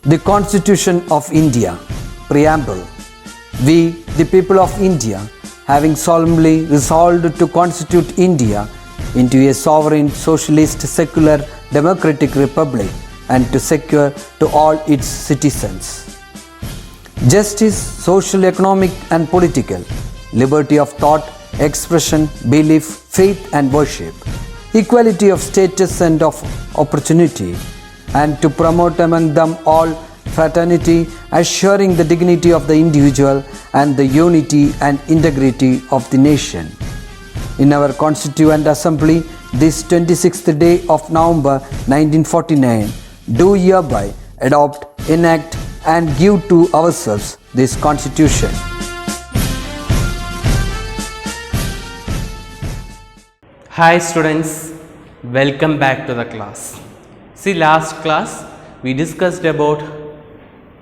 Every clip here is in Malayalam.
The Constitution of India, Preamble. We, the people of India, having solemnly resolved to constitute India into a sovereign, socialist, secular, democratic republic and to secure to all its citizens justice, social, economic and political, liberty of thought, expression, belief, faith and worship, equality of status and of opportunity, and to promote among them all fraternity, assuring the dignity of the individual and the unity and integrity of the nation. In our Constituent Assembly, this 26th day of November 1949, do hereby adopt, enact and give to ourselves this Constitution. Hi students, welcome back to the class. See, last class we discussed about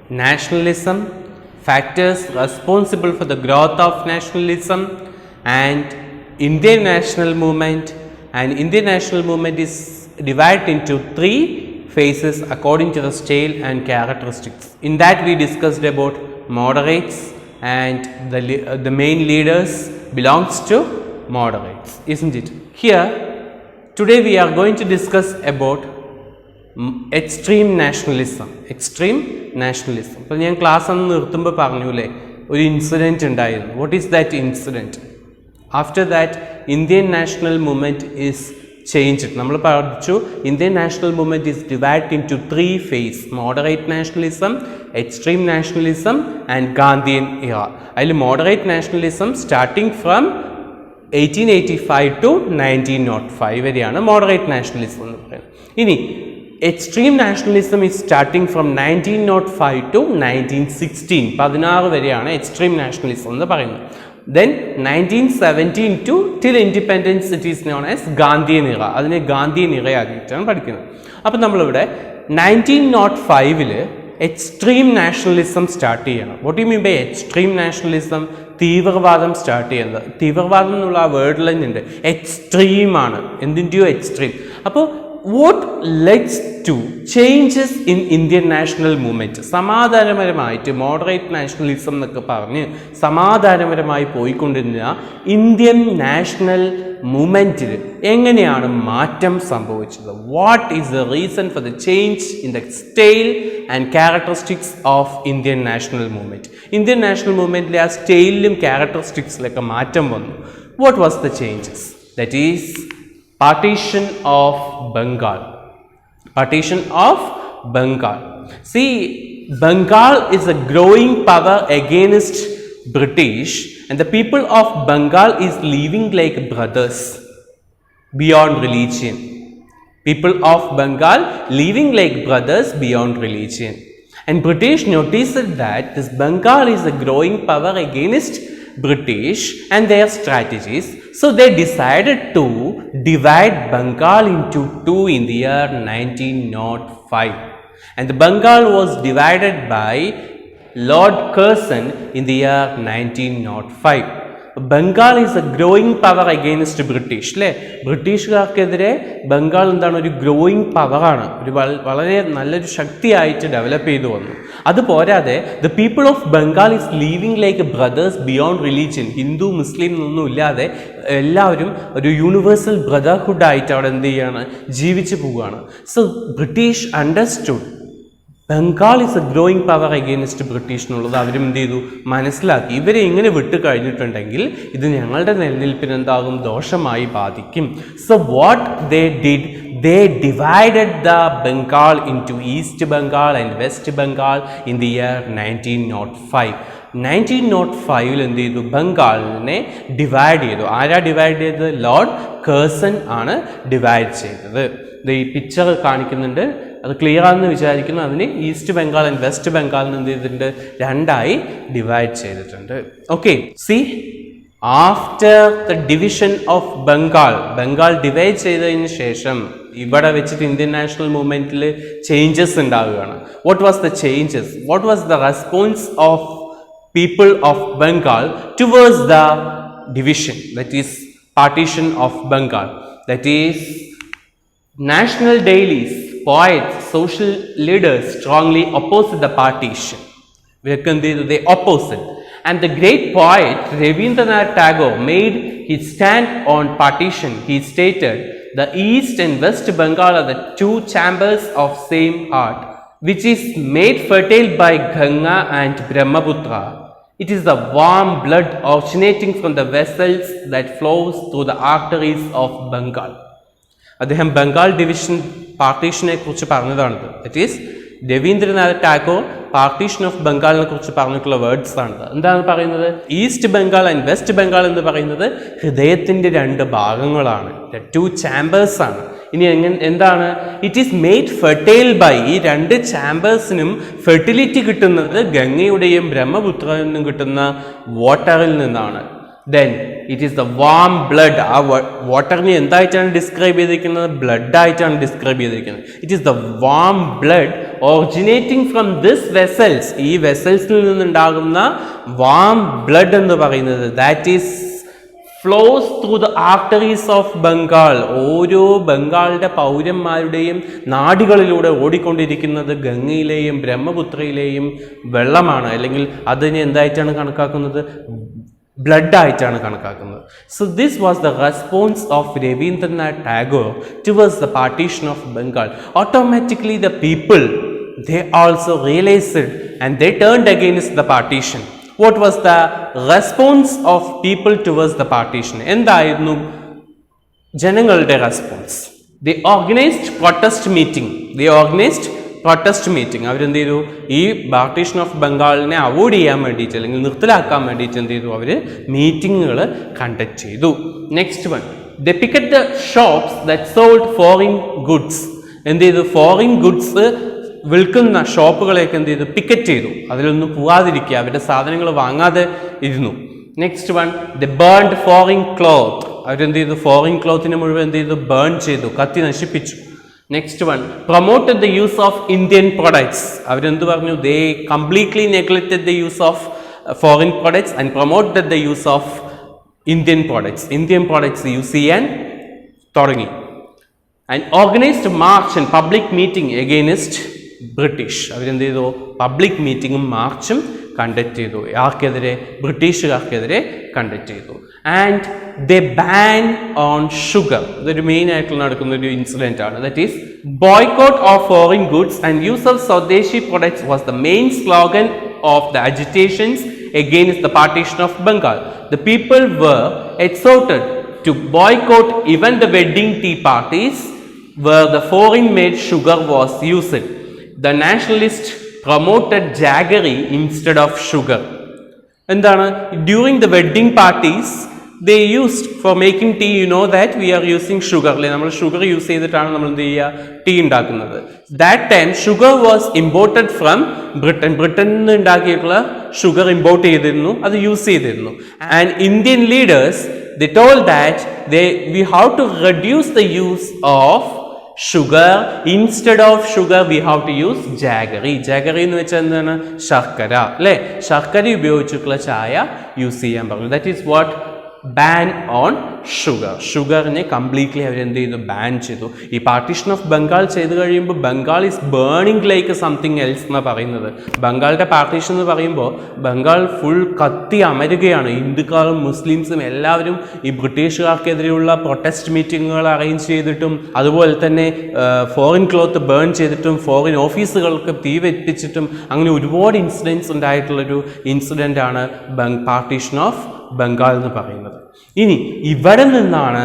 nationalism, factors responsible for the growth of nationalism and Indian national movement. And Indian national movement is divided into three phases according to the style and characteristics. In that we discussed about moderates and the main leaders belongs to moderates, isn't it? Here today we are going to discuss about extreme nationalism. അപ്പോൾ ഞാൻ ക്ലാസ് ഒന്ന് നിർത്തുമ്പോൾ പറഞ്ഞൂലേ ഒരു ഇൻസിഡൻറ്റ് ഉണ്ടായിരുന്നു. What is that incident? After that Indian national movement is changed. നമ്മൾ പഠിച്ചു Indian national movement is divide into three phase: moderate nationalism, extreme nationalism and Gandhian era. അതിൽ moderate nationalism starting from 1885 to 1905 വരെയാണ് മോഡറേറ്റ് നാഷണലിസം എന്ന് പറയുന്നത്. ഇനി extreme nationalism is starting from 1905 to 1916, 16 വരെയാണ് എക്സ്ട്രീം നാഷണലിസം എന്ന് പറയുന്നത്. Then 1917 to till independence it is known as Gandhian era. അതിനെ ഗാന്ധിയൻ ഇറയാക്കിയിട്ടാണ് പഠിക്കുന്നത്. അപ്പം നമ്മളിവിടെ 1905 എക്സ്ട്രീം നാഷണലിസം സ്റ്റാർട്ട് ചെയ്യണം. What you mean by extreme nationalism? തീവ്രവാദം സ്റ്റാർട്ട് ചെയ്യുന്നത്. തീവ്രവാദം എന്നുള്ള ആ വേർഡ് ലൈൻ ഉണ്ട്, എക്സ്ട്രീമാണ്. എന്തിൻ്റെയോ എക്സ്ട്രീം. അപ്പോൾ what leads to changes in Indian national movement? സമാധാനപരമായിട്ട് മോഡറേറ്റ് നാഷണലിസം എന്നൊക്കെ പറഞ്ഞ് സമാധാനപരമായി പോയിക്കൊണ്ടിരുന്ന ഇന്ത്യൻ നാഷണൽ മൂവ്മെൻറ്റിൽ എങ്ങനെയാണ് മാറ്റം സംഭവിച്ചത്? What is the reason for the change in the style and characteristics of Indian national movement? Indian national മൂവ്മെൻറ്റിലെ ആ സ്റ്റൈലിലും ക്യാരക്ടറിസ്റ്റിക്സിലൊക്കെ മാറ്റം വന്നു. What was the changes? That is partition of Bengal. Partition of Bengal. See, Bengal is a growing power against British, and the people of Bengal is living like brothers beyond religion. People of Bengal living like brothers beyond religion. And British noticed that this Bengal is a growing power against British and their strategies, so they decided to divide Bengal into two in the year 1905, and the Bengal was divided by Lord Curzon in the year 1905. Bengal is A growing power against British അല്ലേ? ബ്രിട്ടീഷുകാർക്കെതിരെ ബംഗാൾ എന്താണ്? ഒരു ഗ്രോയിങ് പവറാണ്, ഒരു വളരെ നല്ലൊരു ശക്തിയായിട്ട് ഡെവലപ്പ് ചെയ്തു വന്നു. അതുപോരാതെ the people of Bengal is leaving like brothers beyond religion. Hindu Muslim എന്നൊന്നും ഇല്ലാതെ എല്ലാവരും ഒരു യൂണിവേഴ്സൽ ബ്രദർഹുഡ് ആയിട്ട് അവിടെ എന്ത് ചെയ്യാണ്? ജീവിച്ചു പോവുകയാണ്. So British understood Bengal is A growing power against British എന്നുള്ളത് അവരും എന്ത് ചെയ്തു? മനസ്സിലാക്കി. ഇവരെ ഇങ്ങനെ വിട്ട് കഴിഞ്ഞിട്ടുണ്ടെങ്കിൽ ഇത് ഞങ്ങളുടെ നിലനിൽപ്പിന് എന്താകും? ദോഷമായി ബാധിക്കും. So what they did, they divided the Bengal into East Bengal and West Bengal in the year 1905. 1905 എന്ത് ചെയ്തു? ബംഗാളിനെ ഡിവൈഡ് ചെയ്തു. ആരാ ഡിവൈഡ് ചെയ്തത്? ലോർഡ് കേഴ്സൺ ആണ് ഡിവൈഡ് ചെയ്തത്. ഈ പിക്ചർ കാണിക്കുന്നുണ്ട്, അത് ക്ലിയർ ആണെന്ന് വിചാരിക്കുന്നു. അതിന് ഈസ്റ്റ് ബംഗാൾ ആൻഡ് വെസ്റ്റ് ബംഗാളിന് എന്ത് ചെയ്തിട്ടുണ്ട്? രണ്ടായി ഡിവൈഡ് ചെയ്തിട്ടുണ്ട്. Okay, C after the division of Bengal divide ചെയ്തതിന് ശേഷം ഇവിടെ വെച്ചിട്ട് ഇന്ത്യൻ നാഷണൽ മൂവ്മെൻറ്റിൽ ചേഞ്ചസ് ഉണ്ടാവുകയാണ്. What was the changes? What was the response of people of Bengal towards the division, that is partition of Bengal, that is national dailies, poets, social leaders strongly opposed the partition. They opposed it. And the great poet Rabindranath Tagore made his stand on partition. He stated, "The East and West Bengal are the two chambers of same heart, which is made fertile by Ganga and Brahmaputra. It is the warm blood originating from the vessels that flows through the arteries of Bengal." അദ്ദേഹം ബംഗാൾ ഡിവിഷൻ പാർട്ടീഷനെ കുറിച്ച് പറഞ്ഞതാണിത്. That is Rabindranath Tagore partition of ബംഗാളിനെ കുറിച്ച് പറഞ്ഞിട്ടുള്ള വേർഡ്സ് ആണിത്. എന്താണ് പറയുന്നത്? East Bengal and west Bengal എന്ന് പറയുന്നത് ഹൃദയത്തിൻ്റെ രണ്ട് ഭാഗങ്ങളാണ്, ടു ചാമ്പേഴ്സ് ആണ്. ഇനി എന്താണ്? It is made fertile by, ഈ രണ്ട് ചാമ്പേഴ്സിനും ഫെർട്ടിലിറ്റി കിട്ടുന്നത് ഗംഗയുടെയും ബ്രഹ്മപുത്രയിൽ നിന്നും കിട്ടുന്ന വാട്ടറിൽ നിന്നാണ്. Then it is the warm blood. ആ വാട്ടറിനെ എന്തായിട്ടാണ് ഡിസ്ക്രൈബ് ചെയ്തിരിക്കുന്നത്? ബ്ലഡ് ആയിട്ടാണ് ഡിസ്ക്രൈബ് ചെയ്തിരിക്കുന്നത്. It is the warm blood originating from this vessels. ഈ വെസൽസിൽ നിന്നുണ്ടാകുന്ന വാം ബ്ലഡ് എന്ന് പറയുന്നത് that is flows through the arteries of Bengal. ഓരോ ബംഗാളിൻ്റെ പൗരന്മാരുടെയും നാഡികളിലൂടെ ഓടിക്കൊണ്ടിരിക്കുന്നത് ഗംഗയിലെയും ബ്രഹ്മപുത്രയിലെയും വെള്ളമാണ്, അല്ലെങ്കിൽ അതിനെ എന്തായിട്ടാണ് കണക്കാക്കുന്നത്? ബ്ലഡ് ആയിട്ടാണ് കണക്കാക്കുന്നത്. So this was the response of Rabindranath Tagore towards the partition of Bengal. Automatically the people they also realized it and they turned against the partition. What was the response of people towards the partition? എന്തായിരുന്നു ജനങ്ങളുടെ response? They organized protest meeting. അവരെന്ത് ചെയ്തു? ഈ പാർട്ടീഷൻ ഓഫ് ബംഗാളിനെ അവോയ്ഡ് ചെയ്യാൻ വേണ്ടിയിട്ട് അല്ലെങ്കിൽ നിർത്തലാക്കാൻ വേണ്ടിയിട്ട് എന്ത് ചെയ്തു? അവർ മീറ്റിങ്ങുകൾ കണ്ടക്ട് ചെയ്തു. Next one, they picket the shops that sold foreign goods. എന്ത് ചെയ്തു? ഫോറിൻ ഗുഡ്സ് വിൽക്കുന്ന ഷോപ്പുകളെയൊക്കെ എന്ത് ചെയ്തു? പിക്കറ്റ് ചെയ്തു. അതിലൊന്നും പോവാതിരിക്കുക, അവരുടെ സാധനങ്ങൾ വാങ്ങാതെ ഇരുന്നു. Next one, the burned foreign cloth. അവരെന്ത് ചെയ്തു? ഫോറിൻ ക്ലോത്തിനെ മുഴുവൻ എന്ത് ചെയ്തു? ബേൺ ചെയ്തു, കത്തി നശിപ്പിച്ചു. Next one, promoted the use of Indian products. അവരെന്ത് പറഞ്ഞു? They completely neglected the use of foreign products and promoted the use of Indian products use ചെയ്യാൻ തുടങ്ങി. And organised march and public meeting against British. അവരെന്ത് ചെയ്തു? പബ്ലിക് മീറ്റിംഗും മാർച്ചും കണ്ടക്ട് ചെയ്തു. ആർക്കെതിരെ? ബ്രിട്ടീഷുകാർക്കെതിരെ കണ്ടക്ട് ചെയ്തു. And they ban on sugar. ഇതൊരു മെയിൻ ആയിട്ട് നടക്കുന്ന ഒരു ഇൻസിഡന്റ് ആണ്. That is boycott of foreign goods and use of swadeshi products was the main slogan of the agitations against the partition of Bengal. The people were exhorted to boycott even the wedding tea parties where the foreign made sugar was used. The nationalists promoted jaggery instead of sugar. എന്താണ്? During the wedding parties they used for making tea, you know that we are using sugar. നമ്മൾ ഷുഗർ യൂസ് ചെയ്തിട്ടാണ് നമ്മൾ എന്ത് ചെയ്യുക? ടീ ഉണ്ടാക്കുന്നത്. That time sugar was imported from ബ്രിട്ടനിൽ നിന്ന് ഉണ്ടാക്കിയിട്ടുള്ള ഷുഗർ ഇമ്പോർട്ട് ചെയ്തിരുന്നു, അത് യൂസ് ചെയ്തിരുന്നു. And Indian leaders they told that we have to reduce the use of sugar. Instead of sugar we have to use jaggery. എന്ന് വെച്ചാൽ എന്താണ്? ശർക്കര, അല്ലേ? ശർക്കര ഉപയോഗിച്ചിട്ടുള്ള ചായ യൂസ് ചെയ്യാൻ പറഞ്ഞു. That is what ban on sugar. ഷുഗറിനെ കംപ്ലീറ്റ്ലി അവരെന്ത് ചെയ്തു? ബാൻ ചെയ്തു. ഈ പാർട്ടീഷൻ ഓഫ് ബംഗാൾ ചെയ്ത് കഴിയുമ്പോൾ Bengal is burning like something else എന്നാണ് പറയുന്നത്. ബംഗാളിൻ്റെ പാർട്ടീഷൻ എന്ന് പറയുമ്പോൾ ബംഗാൾ ഫുൾ കത്തി അമരുകയാണ്. ഹിന്ദുക്കളും മുസ്ലിംസും എല്ലാവരും ഈ ബ്രിട്ടീഷുകാർക്കെതിരെയുള്ള പ്രൊട്ടസ്റ്റ് മീറ്റിങ്ങുകൾ അറേഞ്ച് ചെയ്തിട്ടും അതുപോലെ തന്നെ ഫോറിൻ ക്ലോത്ത് ബേൺ ചെയ്തിട്ടും ഫോറിൻ ഓഫീസുകൾക്ക് തീ വെപ്പിച്ചിട്ടും അങ്ങനെ ഒരുപാട് ഇൻസിഡൻസ് ഉണ്ടായിട്ടുള്ളൊരു ഇൻസിഡൻ്റാണ് പാർട്ടീഷൻ ഓഫ് ബംഗാൾ എന്ന് പറയുന്നത്. ഇനി ഇവിടെ നിന്നാണ്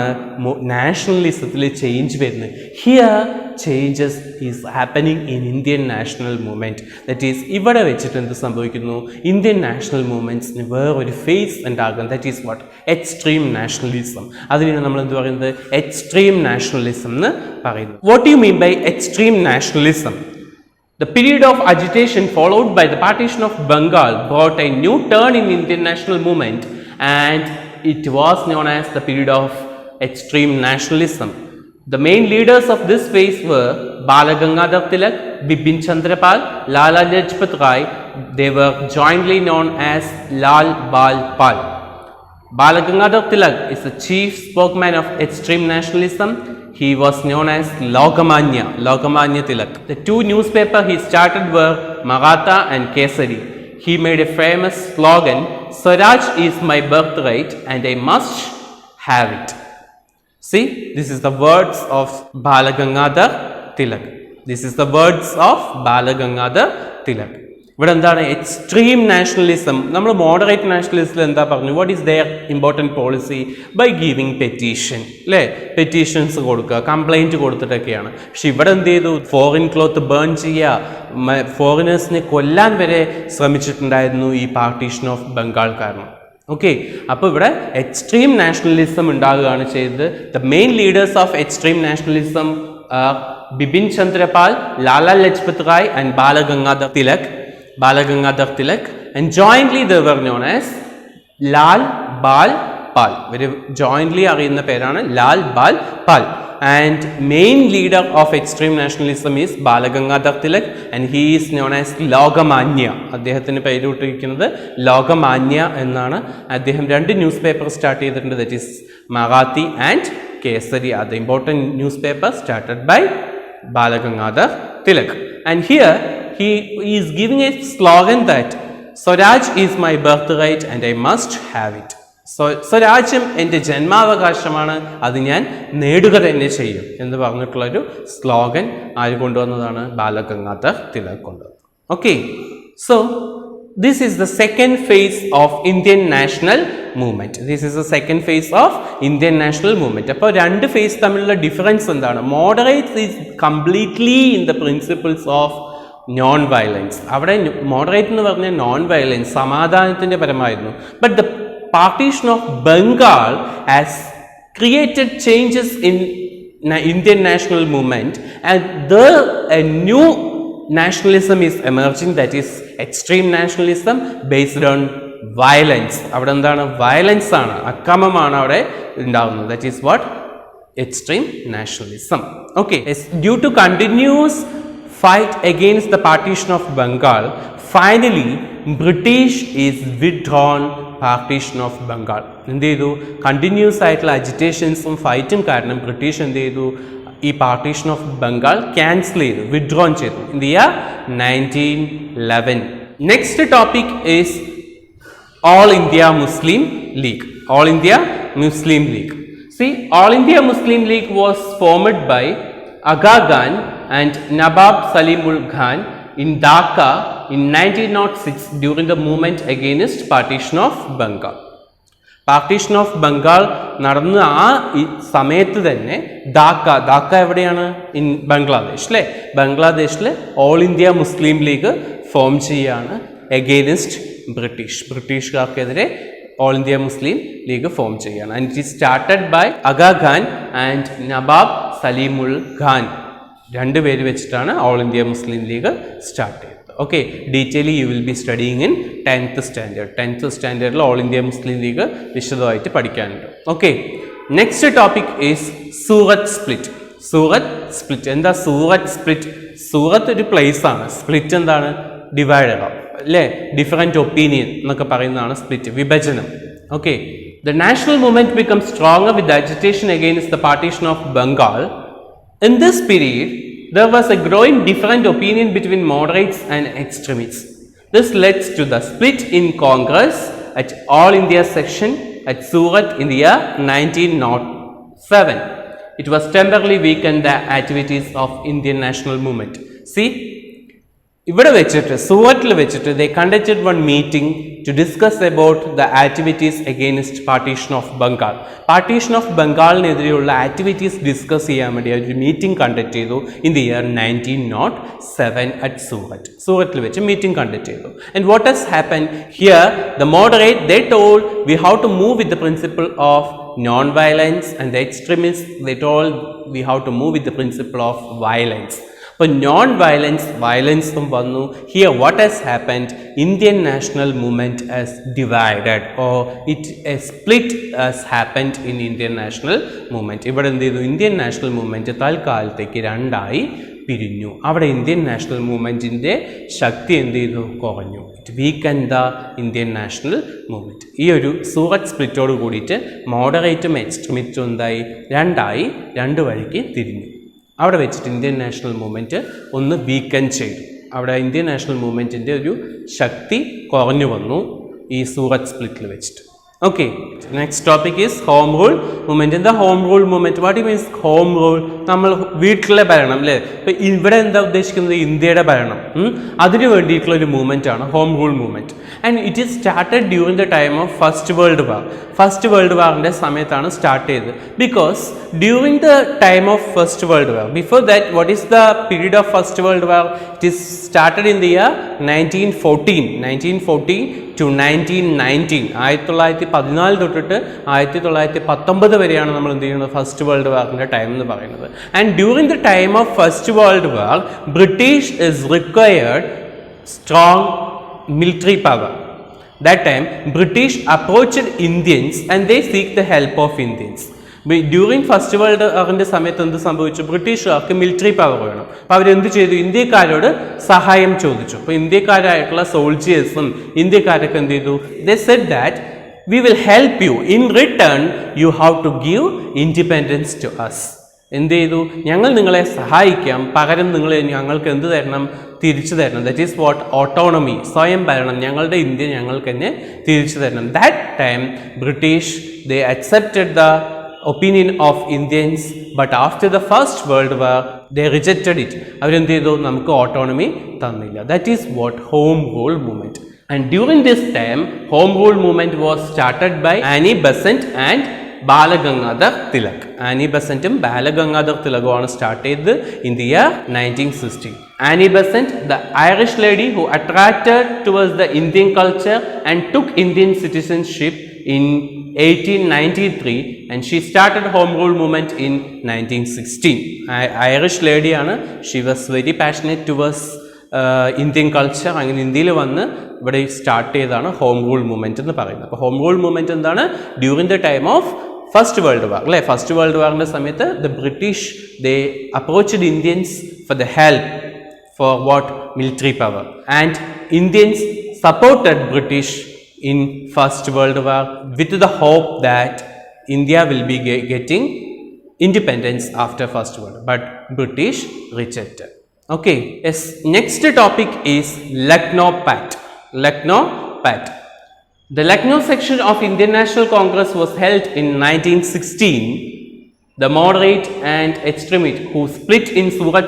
നാഷണലിസത്തിൽ ചേഞ്ച് വരുന്നത്. Here changes is happening in Indian national movement. That is ഇവിടെ വെച്ചിട്ട് എന്ത് സംഭവിക്കുന്നു? ഇന്ത്യൻ നാഷണൽ മൂവ്മെൻറ്റ്സിന് വേറൊരു ഫേസ് ഉണ്ടാകും. That is what? Extreme nationalism. അതിനാണ് നമ്മൾ എന്ത് പറയുന്നത്? എക്സ്ട്രീം നാഷണലിസം എന്ന് പറയുന്നത്. What you mean by extreme nationalism? The period of agitation followed by the partition of Bengal brought a new turn in Indian national movement, and it was known as the period of extreme nationalism. The main leaders of this phase were Bal Gangadhar Tilak, Bipin Chandra Pal, Lala Lajpat Rai. They were jointly known as Lal Bal Pal. Bal Gangadhar Tilak is the chief spokesman of extreme nationalism. he was known as Lokamanya Tilak. The two newspapers he started were Maratha and Kesari. He made a famous slogan, Swaraj is my birthright and I must have it. See, this is the words of Balagangadhar Tilak. This is the words of Balagangadhar Tilak. ഇവിടെ എന്താണ് എക്സ്ട്രീം നാഷണലിസം? നമ്മൾ മോഡറേറ്റ് നാഷണലിസ്റ്റിൽ എന്താ പറഞ്ഞു? What is their important policy? By giving petition, അല്ലേ? പെറ്റീഷൻസ് കൊടുക്കുക, കംപ്ലൈൻറ്റ് കൊടുത്തിട്ടൊക്കെയാണ്. പക്ഷെ ഇവിടെ എന്ത് ചെയ്തു? ഫോറിൻ ക്ലോത്ത് ബേൺ ചെയ്യുക, ഫോറിനേഴ്സിനെ കൊല്ലാൻ വരെ ശ്രമിച്ചിട്ടുണ്ടായിരുന്നു ഈ പാർട്ടീഷൻ ഓഫ് ബംഗാൾ കാരണം. ഓക്കെ, അപ്പോൾ ഇവിടെ എക്സ്ട്രീം നാഷണലിസം ഉണ്ടാകുകയാണ് ചെയ്തത്. The main leaders of extreme nationalism Bipin Chandra Pal, Lala Lajpat Rai and Balagangadhar Tilak, and jointly they were known as Lal Bal Pal. Very jointly അറിയുന്ന പേരാണ് ലാൽ ബാൽ പാൽ. And main leader of extreme nationalism is Balagangadhar Tilak and he is known as Lokamanya. അദ്ദേഹത്തിന് പേരിട്ടിരിക്കുന്നത് ലോകമാന്യ എന്നാണ്. അദ്ദേഹം രണ്ട് ന്യൂസ് പേപ്പർ സ്റ്റാർട്ട് ചെയ്തിട്ടുണ്ട്, that is Marathi and Kesari are the important newspaper started by Balagangadhar Tilak. And here he is giving a slogan that Swaraj is my birthright and I must have it. So സ്വരാജ്യം എൻ്റെ ജന്മാവകാശമാണ്, അത് ഞാൻ നേടുക തന്നെ ചെയ്യും എന്ന് പറഞ്ഞിട്ടുള്ളൊരു സ്ലോഗൻ ആര് കൊണ്ടുവന്നതാണ്? ബാലഗംഗാധർ തിലക് കൊണ്ടുവന്നത്. Okay, so this is the second phase of Indian national movement. This is the second phase of Indian national movement. അപ്പോൾ രണ്ട് ഫേസ് തമ്മിലുള്ള ഡിഫറൻസ് എന്താണ്? Moderate is completely in the principles of non violence. അവിടെ മോഡറേറ്റ് എന്ന് പറഞ്ഞാൽ നോൺ വയലൻസ്, സമാധാനത്തിൻ്റെ പരമായിരുന്നു. But the partition of Bengal has created changes in Indian national movement and a new nationalism is emerging, that is extreme nationalism based on violence. അവിടെ എന്താണ്? വയലൻസ് ആണ്, അക്രമമാണ് അവിടെ ഉണ്ടാകുന്നത്. that is what extreme nationalism. Okay, due to continuous fight against the partition of Bengal, finally British is withdrawn partition of Bengal. എന്ത് ചെയ്തു? കണ്ടിന്യൂസ് ആയിട്ടുള്ള അജിറ്റേഷൻസും ഫൈറ്റും കാരണം ബ്രിട്ടീഷ് എന്ത് ചെയ്തു? ഈ പാർട്ടീഷൻ ഓഫ് ബംഗാൾ ക്യാൻസൽ ചെയ്തു, വിഡ്രോൺ ചെയ്തു in the year 1911. Next topic is all India Muslim league. All India Muslim league. See, All India Muslim League was formed by Aga Khan and Nawab Salimul Khan in Dhaka in 1906 during the movement against partition of Bengal. Partition of Bengal നടന്ന ആ സമയത്ത് തന്നെ ധാക്ക എവിടെയാണ്? ഇൻ ബംഗ്ലാദേശ്, അല്ലേ? ബംഗ്ലാദേശിൽ All India Muslim League form ചെയ്യുകയാണ് എഗെയിൻസ്റ്റ് ബ്രിട്ടീഷുകാർക്കെതിരെ All India Muslim League form ചെയ്യുകയാണ്. And it is started by Aga Khan and Nawab Salimul Khan. രണ്ടുപേര് വെച്ചിട്ടാണ് All India Muslim League start ചെയ്തത്. Okay, detaily you will be studying in 10th standard. 10th സ്റ്റാൻഡേർഡിൽ ഓൾ ഇന്ത്യ മുസ്ലിം ലീഗ് വിശദമായിട്ട് പഠിക്കാനുണ്ട്. Okay, next topic is Surat split. എന്താ സൂറത്ത് സ്പ്ലിറ്റ്? സൂറത്ത് ഒരു പ്ലേസ് ആണ്, സ്പ്ലിറ്റ് എന്താണ്? ഡിവൈഡ് ആകാം, അല്ലേ? ഡിഫറെൻറ്റ് ഒപ്പീനിയൻ എന്നൊക്കെ പറയുന്നതാണ് സ്പ്ലിറ്റ്, വിഭജനം. Okay, the national movement become stronger with agitation against the partition of Bengal. In this period, there was a growing different opinion between moderates and extremists. This led to the split in Congress at All India section at Surat in the year 1907. It was temporarily weakened the activities of Indian national movement. See, ഇവിടെ വെച്ചിട്ട് സൂറത്തിൽ വെച്ചിട്ട് they conducted one meeting to discuss about the activities against partition of Bengal. Partition of ബംഗാളിനെതിരെയുള്ള ആക്ടിവിറ്റീസ് ഡിസ്കസ് ചെയ്യാൻ വേണ്ടി ഒരു മീറ്റിംഗ് കണ്ടക്ട് ചെയ്തു ഇൻ ദി ഇയർ 1907 അറ്റ് സൂറത്തിൽ വെച്ച് മീറ്റിംഗ് കണ്ടക്ട് ചെയ്തു. And what has happen here? The moderate they told we have to move with the principle of non-violence, and the extremists they told we have to move with the principle of violence. അപ്പോൾ നോൺ വയലൻസും വന്നു. Here what has happened? Indian national movement has divided or it A split has happened in Indian national movement. ഇവിടെ എന്ത് ചെയ്തു? ഇന്ത്യൻ നാഷണൽ മൂവ്മെൻറ്റ് തൽക്കാലത്തേക്ക് രണ്ടായി പിരിഞ്ഞു. അവിടെ ഇന്ത്യൻ നാഷണൽ മൂവ്മെൻറ്റിൻ്റെ ശക്തി എന്ത് ചെയ്തു? കുറഞ്ഞു. It weaken the Indian national movement. ഈ ഒരു സൂറത്ത് സ്പ്ലിറ്റോട് കൂടിയിട്ട് മോഡറേറ്റും എക്സ്ട്രീമിസ്റ്റും എന്തായി? രണ്ട് വഴിക്ക് തിരിഞ്ഞു. അവിടെ വെച്ചിട്ട് ഇന്ത്യൻ നാഷണൽ മൂവ്മെൻറ്റ് ഒന്ന് വീക്കൻ ചെയ്തു. അവിടെ ഇന്ത്യൻ നാഷണൽ മൂവ്മെൻറ്റിൻ്റെ ഒരു ശക്തി കുറഞ്ഞു വന്നു ഈ സൂറത്ത് സ്പ്ലിറ്റിൽ വെച്ചിട്ട്. Okay, next topic is home rule movement. In the home rule movement, what means home rule? നമ്മൾ വീട്ടിലെ ഭരണം അല്ലേ? ഇപ്പം ഇവിടെ എന്താ ഉദ്ദേശിക്കുന്നത്? ഇന്ത്യയുടെ ഭരണം. അതിന് വേണ്ടിയിട്ടുള്ള ഒരു മൂവ്മെൻ്റ് ആണ് home rule movement. And it is started during the time of first world war. First world വാറിൻ്റെ സമയത്താണ് സ്റ്റാർട്ട് ചെയ്തത്. Because during the time of first world war, before that what is the period of first world war? It is started in the year 1914 to 1919. 1914 തൊട്ടിട്ട് 1919 വരെയാണ് നമ്മൾ എന്ത് ചെയ്യുന്നത്? ഫസ്റ്റ് വേൾഡ് വാറിൻ്റെ ടൈം എന്ന് പറയുന്നത്. And during the time of first world war, British is required strong military power. That time British approached Indians and they seek the help of Indians. During first world വാറിൻ്റെ സമയത്ത് എന്ത് സംഭവിച്ചു? ബ്രിട്ടീഷുകാർക്ക് മിലിറ്ററി പവർ വേണം. അപ്പോൾ അവരെന്ത് ചെയ്തു? ഇന്ത്യക്കാരോട് സഹായം ചോദിച്ചു. അപ്പോൾ ഇന്ത്യക്കാരായിട്ടുള്ള സോൾജിയേഴ്സും ഇന്ത്യക്കാരൊക്കെ എന്ത് ചെയ്തു? They said that we will help you, in return you have to give independence to us. എന്ത് ചെയ്തു? ഞങ്ങൾ നിങ്ങളെ സഹായിക്കാം, പകരം നിങ്ങൾ ഞങ്ങൾക്ക് എന്ത് തരണം? തിരിച്ചു തരണം. That is what? ഓട്ടോണമി, സ്വയം ഭരണം. ഞങ്ങളുടെ ഇന്ത്യ ഞങ്ങൾക്ക് തന്നെ തിരിച്ചു തരണം. That time British they accepted the opinion of Indians, but after the first world war they rejected it. അവരെന്ത് ചെയ്തു? നമുക്ക് ഓട്ടോണമി തന്നില്ല. That is what? Home rule movement. And during this time home rule movement was started by Annie Besant and Balagangadhar Tilak. Annie ബസന്റും ബാലഗംഗാധർ തിലകുമാണ് സ്റ്റാർട്ട് ചെയ്തത് in the year 1960. Annie Besant, the Irish lady who attracted towards the Indian culture and took Indian citizenship in 1893, and she started home rule movement in 1916. Irish lady ആണ്. She was very passionate towards Indian culture. അങ്ങനെ ഇന്ത്യയിൽ വന്ന് ഇവിടെ സ്റ്റാർട്ട് ചെയ്തതാണ് ഹോം റൂൾ മൂവ്മെൻറ്റ് എന്ന് പറയുന്നത്. അപ്പോൾ ഹോം റൂൾ മൂവ്മെൻറ്റ് എന്താണ്? During the time of first world വാർ അല്ലേ? ഫസ്റ്റ് വേൾഡ് വാറിൻ്റെ സമയത്ത് the British they approached Indians for the help for what? Military power. And Indians supported British in First World War with the hope that India will be getting independence after First World War. But British rejected. Okay. Yes. Next topic is Lucknow Pact. Lucknow Pact. The Lucknow section of Indian National Congress was held in 1916. The moderate and extremist who split in Surat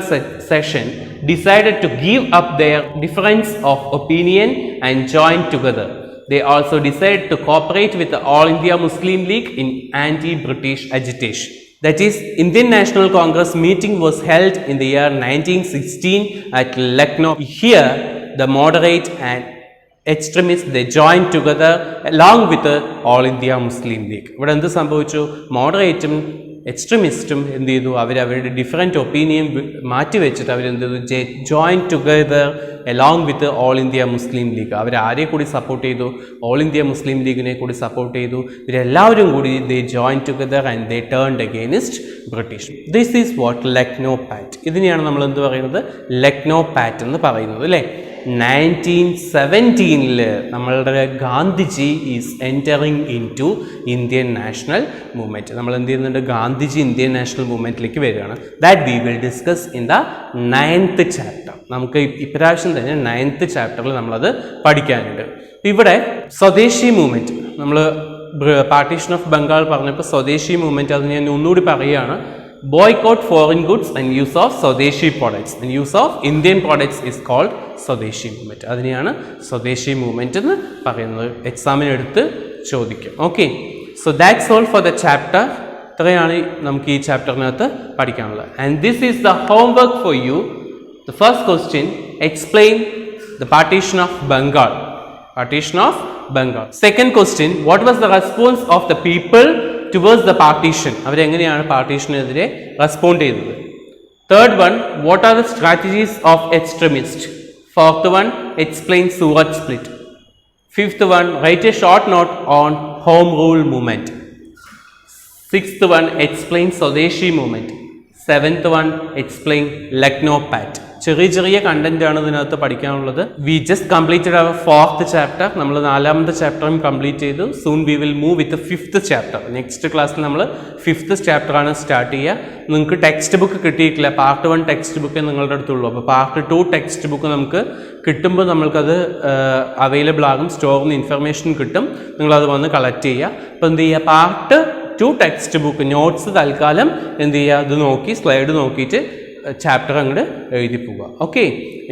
session decided to give up their difference of opinion and join together. They also decided to cooperate with the All India Muslim League in anti-British agitation. That is, Indian National Congress meeting was held in the year 1916 at Lucknow. Here, the moderate and extremists they joined together along with the All India Muslim League. ഇവിടെ എന്ത് സംഭവിച്ചു? മോഡറേറ്റും എക്സ്ട്രീമിസ്റ്റും എന്ത് ചെയ്തു? അവരുടെ ഡിഫറെൻറ്റ് ഒപ്പീനിയൻ മാറ്റി വെച്ചിട്ട് അവരെന്ത് ചെയ്തു? Join together along with All India Muslim League. അവരാരെ കൂടി സപ്പോർട്ട് ചെയ്തു? ഓൾ ഇന്ത്യ മുസ്ലിം ലീഗിനെ കൂടി സപ്പോർട്ട് ചെയ്തു. ഇവരെല്ലാവരും കൂടി they join together and they turned against British. This is what? Lucknow pact. ഇതിനെയാണ് നമ്മൾ എന്ത് പറയുന്നത്? ലക്നോ പാക്ട് എന്ന് പറയുന്നത് അല്ലേ? 1917 നമ്മളുടെ Gandhiji is entering into Indian national movement. നമ്മൾ എന്ത് ചെയ്യുന്നുണ്ട്? ഗാന്ധിജി ഇന്ത്യൻ നാഷണൽ മൂവ്മെൻറ്റിലേക്ക് വരികയാണ്. That we will discuss in the 9th chapter. നമുക്ക് ഇപ്രാവശ്യം തന്നെ 9th ചാപ്റ്ററിൽ നമ്മളത് പഠിക്കാനുണ്ട്. ഇവിടെ സ്വദേശി മൂവ്മെൻറ്റ്, നമ്മൾ പാർട്ടീഷൻ ഓഫ് ബംഗാൾ പറഞ്ഞപ്പോൾ സ്വദേശി മൂവ്മെൻറ്റ് അത് ഞാൻ ഒന്നുകൂടി പറയുകയാണ്. Boycott foreign goods and use of Swadeshi products. And use of Indian products is called Swadeshi movement. അതിനെയാണ് സ്വദേശി മൂവ്മെൻറ്റ് എന്ന് പറയുന്നത്. എക്സാമിന് എടുത്ത് ചോദിക്കും. Okay, so that's all for the chapter. ഇത്രയാണ് നമുക്ക് ഈ ചാപ്റ്ററിനകത്ത് പഠിക്കാനുള്ളത്. And this is the homework for you. The first question, explain the partition of Bengal. Partition of Bengal. Second question, what was the response of the people towards the partition? അവരെങ്ങനെയാണ് പാർട്ടീഷനെതിരെ റെസ്പോണ്ട് ചെയ്തത്? Third one, what are the strategies of extremists? Fourth one, explain Surat split. Fifth one, write a short note on home rule movement. Sixth one, explain Swadeshi movement. Seventh one explain Lucknow pact. ചെറിയ ചെറിയ കണ്ടന്റ് ആണ് ഇതിനകത്ത് പഠിക്കാനുള്ളത്. We just completed our 4th chapter. നമ്മൾ 4ാമത്തെ ചാപ്റ്ററും കംപ്ലീറ്റ് ചെയ്തു. Soon we will move with 5th chapter. Next ക്ലാസ്സിൽ നമ്മൾ 5th ചാപ്റ്ററാണ് സ്റ്റാർട്ട് ചെയ്യുക. നിങ്ങൾക്ക് ടെക്സ്റ്റ് ബുക്ക് കിട്ടിയിട്ടില്ല, പാർട്ട് 1 ടെക്സ്റ്റ് ബുക്ക് നിങ്ങളുടെ അടുത്തുള്ളൂ. അപ്പോൾ പാർട്ട് 2 ടെക്സ്റ്റ് ബുക്ക് നമുക്ക് കിട്ടുമ്പോൾ നമ്മൾക്കത് അവൈലബിൾ ആകും. സ്റ്റോറിൽ നിന്ന് ഇൻഫർമേഷൻ കിട്ടും, നിങ്ങളത് വന്ന് കളക്ട് ചെയ്യുക. അപ്പോൾ എന്ത് ചെയ്യുക, പാർട്ട് 2 ടെക്സ്റ്റ് ബുക്ക് നോട്ട്സ് തൽക്കാലം എന്ത് ചെയ്യുക, ഇത് നോക്കി സ്ലൈഡ് നോക്കിയിട്ട് ചാപ്റ്റർ അങ്ങോട്ട് എഴുതി പോവുക. Okay,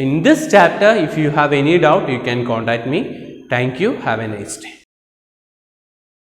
in this chapter if you have any doubt you can contact me. Thank you. Have A nice day.